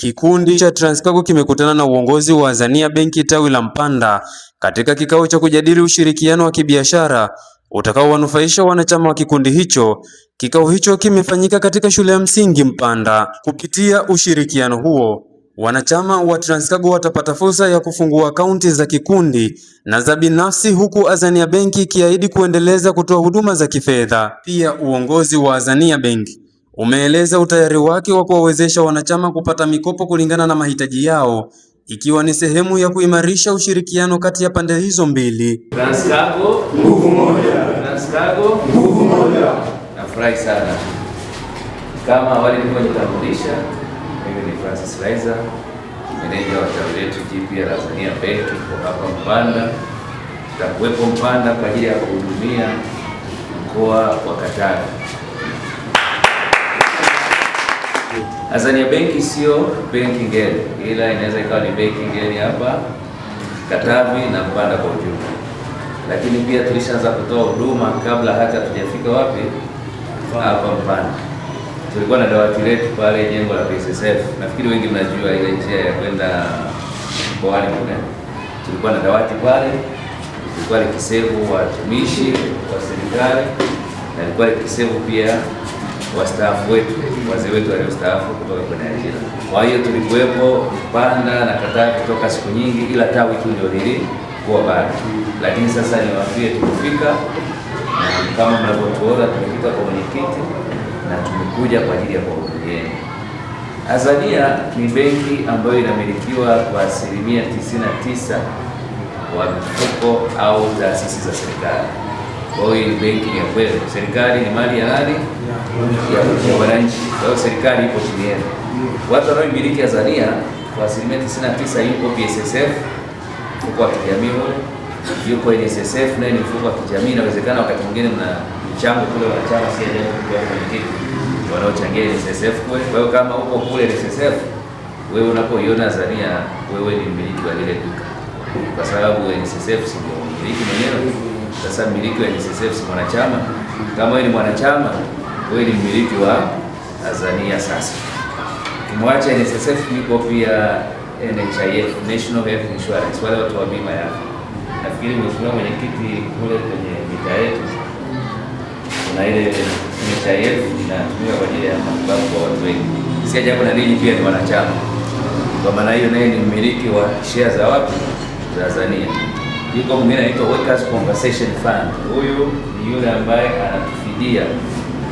Kikundi cha Transcargo kimekutana na uongozi wa Azania Benki tawi la Mpanda katika kikao cha kujadili ushirikiano wa kibiashara utakaowanufaisha wanachama wa kikundi hicho. Kikao hicho kimefanyika katika shule ya msingi Mpanda. Kupitia ushirikiano huo, wanachama wa Transcargo watapata fursa ya kufungua akaunti za kikundi na za binafsi, huku Azania Benki ikiahidi kuendeleza kutoa huduma za kifedha. Pia uongozi wa Azania Benki umeeleza utayari wake wa kuwawezesha wanachama kupata mikopo kulingana na mahitaji yao, ikiwa ni sehemu ya kuimarisha ushirikiano kati ya pande hizo mbili. Transcargo nguvu moja. Transcargo nguvu moja. Nafurahi sana. Kama awali nilivyojitambulisha, mimi ni Francis Laizer, meneja wa tawi letu jipya la Azania Benki kwa hapa Mpanda. Tutakuwepo Mpanda kwa ajili ya kuhudumia mkoa wa Katavi. Azania Benki sio benki ngeni, ila inaweza ikawa ni benki ngeni hapa Katavi na Mpanda kwa ujumla. Lakini pia tulishaanza kutoa huduma kabla hata tujafika wapi hapa Mpanda. Tulikuwa na dawati letu pale jengo la PSSF. Nafikiri wengi mnajua ile njia ya kwenda mkoani kule. Tulikuwa na dawati pale, tulikuwa likisevu watumishi wa serikali na ilikuwa likisevu pia wastaafu wetu, wazee wetu waliostaafu kutoka kwenye ajira. Kwa hiyo tulikuwepo Mpanda na Katavi kutoka siku nyingi, ila tawi tu ndio lilikuwa bado. Lakini sasa niwaambie tumefika, na kama mnavyotuona tumefika kwa mwenyekiti na tumekuja kwa ajili ya kuwahudumieni. Azania ni benki ambayo inamilikiwa kwa 99% wa mifuko au taasisi za serikali. Kwa hiyo benki ni ya kweli. Serikali ni mali ya nani? Ya wananchi. Kwa hiyo serikali ipo chini yenu. Watu wanaomiliki Azania kwa 99% yuko PSSF, mfuko wa kijamii ule, yuko NSSF na ni mfuko wa kijamii. Inawezekana wakati mwingine mna mchango kule wa chama, si ajabu kwa mwenyekiti wanaochangia NSSF kule. Kwa hiyo kama uko kule NSSF, wewe unapoiona Azania, wewe ni mmiliki wa ile duka, kwa sababu NSSF si ndio mmiliki mwenyewe. Sasa mmiliki wa NSSF si mwanachama. Kama wewe ni mwanachama, wewe ni mmiliki wa Azania. Sasa kimwacha NSSF, yuko pia NHIF, National Health Insurance, wale watu wa bima ya afya. Nafikiri mheshimiwa mwenyekiti kule kwenye mitaa yetu kuna ile NHIF inatumika kwa ajili ya matibabu kwa watu wengi. Si ajabu na ninyi pia ni wanachama. Kwa maana hiyo naye ni mmiliki wa share za wapi? Za Azania. Yuko mwingine anaitwa Workers Compensation Fund. Huyu ni yule ambaye anatufidia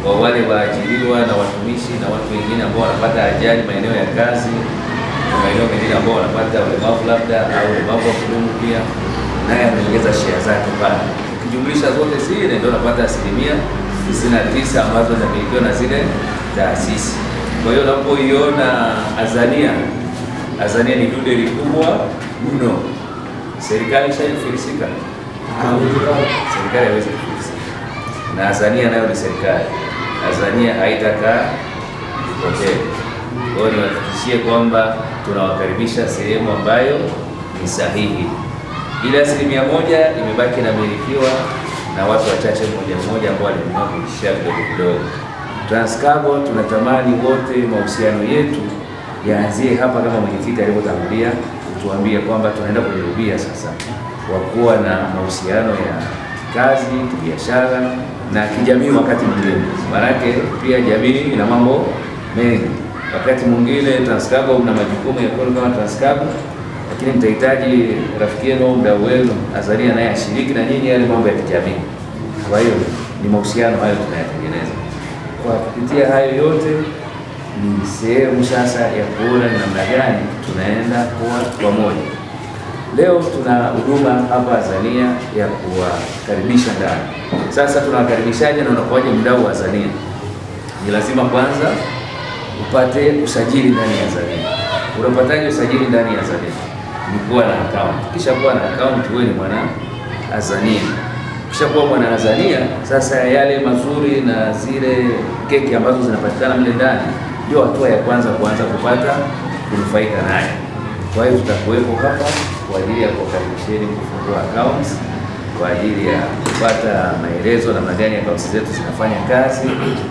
kwa wale waajiriwa na watumishi na watu wengine ambao wanapata ajali maeneo ya kazi na maeneo mengine ambao wanapata ulemavu labda au ulemavu wa kudumu, pia naye ameongeza share zake pale. Ukijumlisha zote zile ndio unapata 99% ambazo zinamilikiwa na zile taasisi. Kwa hiyo unapoiona Azania ni dude likubwa mno. Serikali ishafilisika. Serikali haiwezi kufilisika. Na Azania nayo ni serikali. Azania haitakaa hoteli. Kwa hiyo niwahakikishie kwamba tunawakaribisha sehemu ambayo ni sahihi. Ile 1% imebaki inamilikiwa na watu wachache mmoja ambao walinunua kuishia vidogo vidogo. Transcargo tunatamani wote mahusiano yetu yaanzie hapa, kama mwenyekiti alivyotangulia kutuambia kwamba tunaenda kujaribia sasa kwa kuwa na mahusiano ya kazi, biashara na kijamii. Wakati mwingine maanake pia jamii ina mambo mengi. Wakati mwingine Transcargo mna majukumu ya kwenu kama Transcargo, lakini mtahitaji rafiki yenu, mdau wenu Azania naye ashiriki na nyinyi yale mambo ya kijamii. Kwa hiyo ni mahusiano hayo tunayatengeneza. Kwa kupitia hayo yote ni sehemu sasa ya kuona ni namna gani tunaenda kuwa pamoja. Leo tuna huduma hapa Azania ya kuwakaribisha ndani. Sasa tunawakaribishaje na unakuwaje mdau wa Azania? Ni lazima kwanza upate usajili ndani ya Azania. Unapataje usajili ndani ya Azania? Ni kuwa na account. Kisha kuwa na account, wewe ni mwana Azania. Kisha kuwa mwana Azania, sasa yale mazuri na zile keki ambazo zinapatikana mle ndani ndio hatua ya kwanza kuanza kupata kunufaika naye. Kwa hiyo tutakuwepo hapa kwa ajili ya kukaribisheni kufungua accounts, kwa ajili ya kupata maelezo namna gani accounts zetu zinafanya kazi,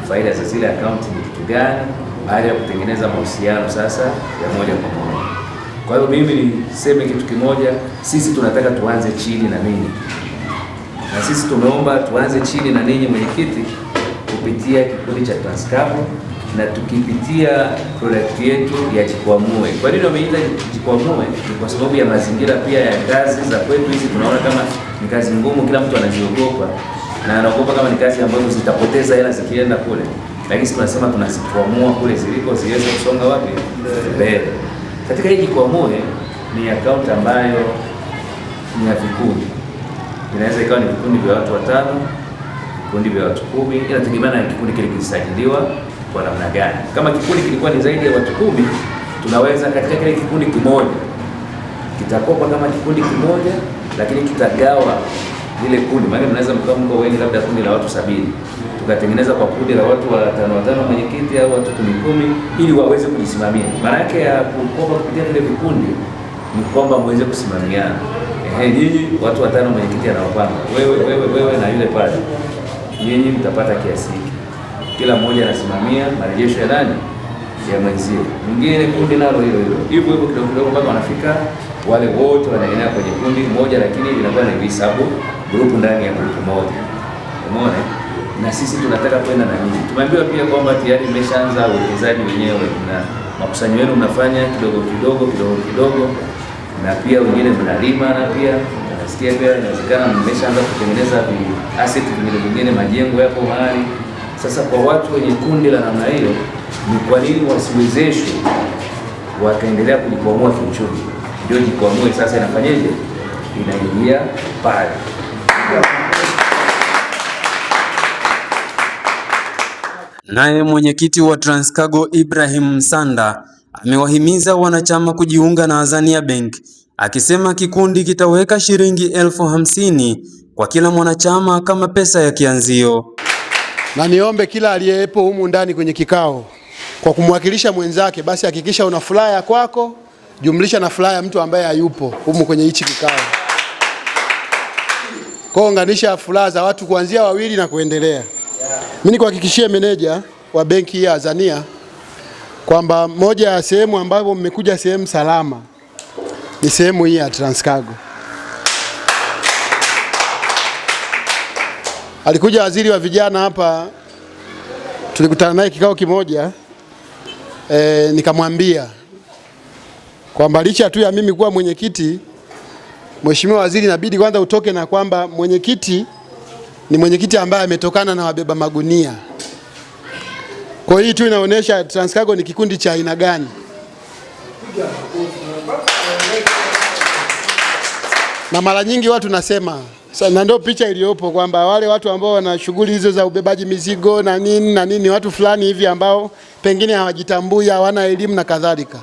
faida za zile accounts ni kitu gani, baada ya kutengeneza mahusiano sasa ya moja kwa moja. Kwa hiyo mimi niseme kitu kimoja, sisi tunataka tuanze chini na ninyi, na sisi tumeomba tuanze chini na ninyi mwenyekiti, kupitia kikundi cha Transcargo na tukipitia product yetu ya Jikwamue. Kwa nini wameita Jikwamue? Ni kwa sababu ya mazingira pia ya kazi za kwetu hizi, tunaona kama ni kazi ngumu, kila mtu anaziogopa na anaogopa kama ni kazi ambazo zitapoteza hela zikienda kule, lakini tunasema tunazikwamua kule ziliko ziweze kusonga wapi? Mbele. Katika hii Jikwamue ni account ambayo ni ya vikundi, inaweza ikawa ni vikundi vya watu 5, vikundi vya watu 10, inategemea na kikundi kile kilisajiliwa kwa namna gani. Kama kikundi kilikuwa ni zaidi ya watu 10, tunaweza katika kile kikundi kimoja kitakopa kama kikundi kimoja, lakini kitagawa ile kundi. Maana tunaweza mko wengi, labda kundi la watu 70, tukatengeneza kwa kundi la watu 5 mwenyekiti au watu 10 ili waweze kujisimamia. Maana yake ya kukopa kupitia vile vikundi ni kwamba muweze kusimamiana. Nyinyi watu 5 mwenyekiti anawapanga wewe na yule pale, nyinyi mtapata kiasi hiki, kila mmoja anasimamia marejesho ya nani? Ya mwenzie. Mwingine kundi nalo hilo hivyo kidogo kidogo mpaka wanafika wale wote wanaendelea kwenye kundi moja, lakini inakuwa ni visabu group ndani ya group moja. Umeona? Na sisi tunataka kwenda na nini? Tumeambiwa pia kwamba tayari mmeshaanza uwekezaji wenyewe na makusanyo yenu mnafanya kidogo kidogo, na pia wengine mnalima, na pia nasikia pia inawezekana mmeshaanza kutengeneza asset vingine, majengo yapo mahali. Sasa kwa watu wenye kundi la namna hiyo, ni kwa nini wasiwezeshwe wakaendelea kujikwamua kiuchumi? Ndio Jikwamue sasa inafanyaje? Inaingia pale. Naye mwenyekiti wa Transcargo Ibrahim Msanda amewahimiza wanachama kujiunga na Azania Bank, akisema kikundi kitaweka shilingi 50,000 kwa kila mwanachama kama pesa ya kianzio. Na niombe kila aliyepo humu ndani kwenye kikao, kwa kumwakilisha mwenzake, basi hakikisha una furaha ya kwako jumlisha na furaha ya mtu ambaye hayupo humu kwenye hichi kikao. Kwa unganisha furaha za watu kuanzia 2 na kuendelea. Mimi nikuhakikishie meneja wa benki ya Azania kwamba moja ya sehemu ambapo mmekuja sehemu salama ni sehemu hii ya Transcargo. Alikuja waziri wa vijana hapa, tulikutana naye kikao kimoja, nikamwambia kwamba licha tu ya mimi kuwa mwenyekiti, Mheshimiwa Waziri, inabidi kwanza utoke na kwamba mwenyekiti ni mwenyekiti ambaye ametokana na wabeba magunia. Kwa hiyo tu inaonyesha Transcargo ni kikundi cha aina gani. Na mara nyingi watu nasema, na ndio picha iliyopo kwamba wale watu ambao wana shughuli hizo za ubebaji mizigo na nini watu fulani hivi ambao pengine hawajitambui, hawana elimu na kadhalika.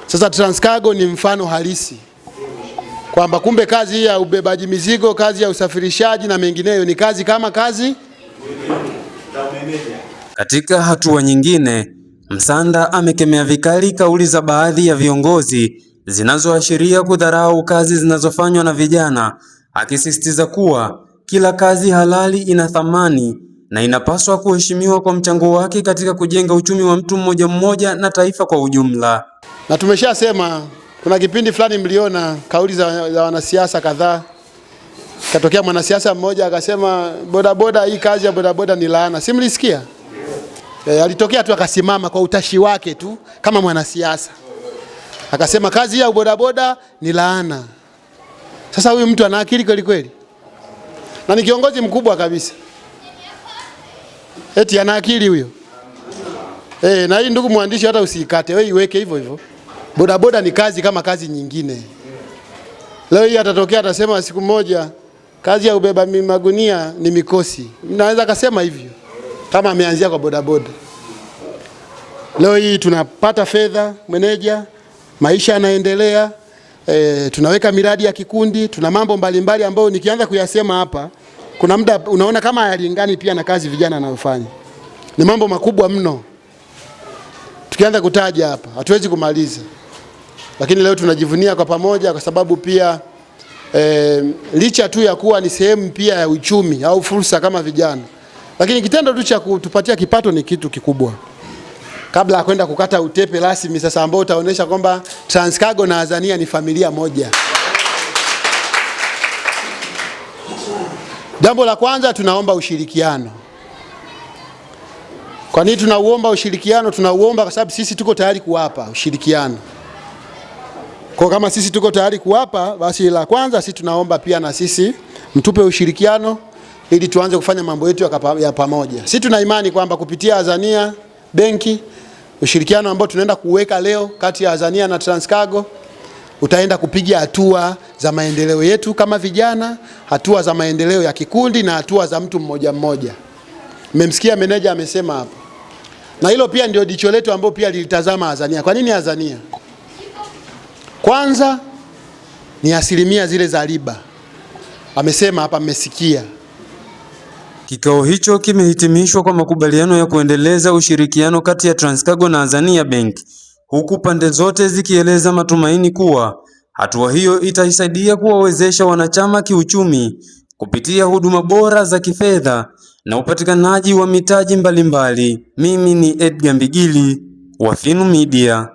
Sasa Transcargo ni mfano halisi kwamba kumbe kazi hii ya ubebaji mizigo, kazi ya usafirishaji na mengineyo ni kazi kama kazi. Katika hatua nyingine, Msanda amekemea vikali kauli za baadhi ya viongozi zinazoashiria kudharau kazi zinazofanywa na vijana, akisisitiza kuwa kila kazi halali ina thamani na inapaswa kuheshimiwa kwa mchango wake katika kujenga uchumi wa mtu mmoja mmoja na taifa kwa ujumla. Na tumeshasema, kuna kipindi fulani mliona kauli za wanasiasa kadhaa. Katokea mwanasiasa mmoja akasema bodaboda, hii kazi ya bodaboda ni laana. Si mlisikia? Alitokea tu akasimama kwa utashi wake tu kama mwanasiasa, akasema kazi ya bodaboda ni laana. Sasa huyu mtu ana akili kweli kweli? Na ni kiongozi mkubwa kabisa, eti ana akili huyo? Na hii ndugu mwandishi, hata usikate, wewe iweke hivyo hivyo. Bodaboda ni kazi kama kazi nyingine. Leo hii atatokea atasema siku moja kazi ya ubeba magunia ni mikosi. Naweza kusema hivyo kama ameanzia kwa bodaboda. Leo hii tunapata fedha meneja, maisha yanaendelea, tunaweka miradi ya kikundi, tuna mambo mbalimbali ambayo nikianza kuyasema hapa kuna muda unaona kama hayalingani pia na kazi vijana wanayofanya. Ni mambo makubwa mno. Tukianza kutaja hapa hatuwezi kumaliza. Lakini leo tunajivunia kwa pamoja kwa sababu pia licha tu ya kuwa ni sehemu pia ya uchumi au fursa kama vijana, lakini kitendo tu cha kutupatia kipato ni kitu kikubwa. kabla ya kwenda kukata utepe rasmi sasa ambao utaonesha kwamba Transcargo na Azania ni familia moja. Jambo la kwanza, tunaomba ushirikiano. Kwa nini tunauomba ushirikiano? Tunauomba kwa sababu sisi tuko tayari kuwapa ushirikiano. Kwa kama sisi tuko tayari kuwapa, basi la kwanza sisi tunaomba pia na sisi mtupe ushirikiano ili tuanze kufanya mambo yetu ya pamoja. Sisi tuna imani kwamba kupitia Azania benki, ushirikiano ambao tunaenda kuweka leo kati ya Azania na Transcargo utaenda kupiga hatua za maendeleo yetu kama vijana, hatua za maendeleo ya kikundi na hatua za mtu mmoja mmoja. Mmemsikia meneja amesema hapo. Na hilo pia ndio jicho letu ambao pia lilitazama Azania. Kwa nini Azania? Kwanza ni asilimia zile za riba. Amesema hapa, mmesikia. Kikao hicho kimehitimishwa kwa makubaliano ya kuendeleza ushirikiano kati ya Transcargo na Azania Bank, huku pande zote zikieleza matumaini kuwa hatua hiyo itaisaidia kuwawezesha wanachama kiuchumi kupitia huduma bora za kifedha na upatikanaji wa mitaji mbalimbali. Mimi ni Edgar Mbigili wa Finu Media.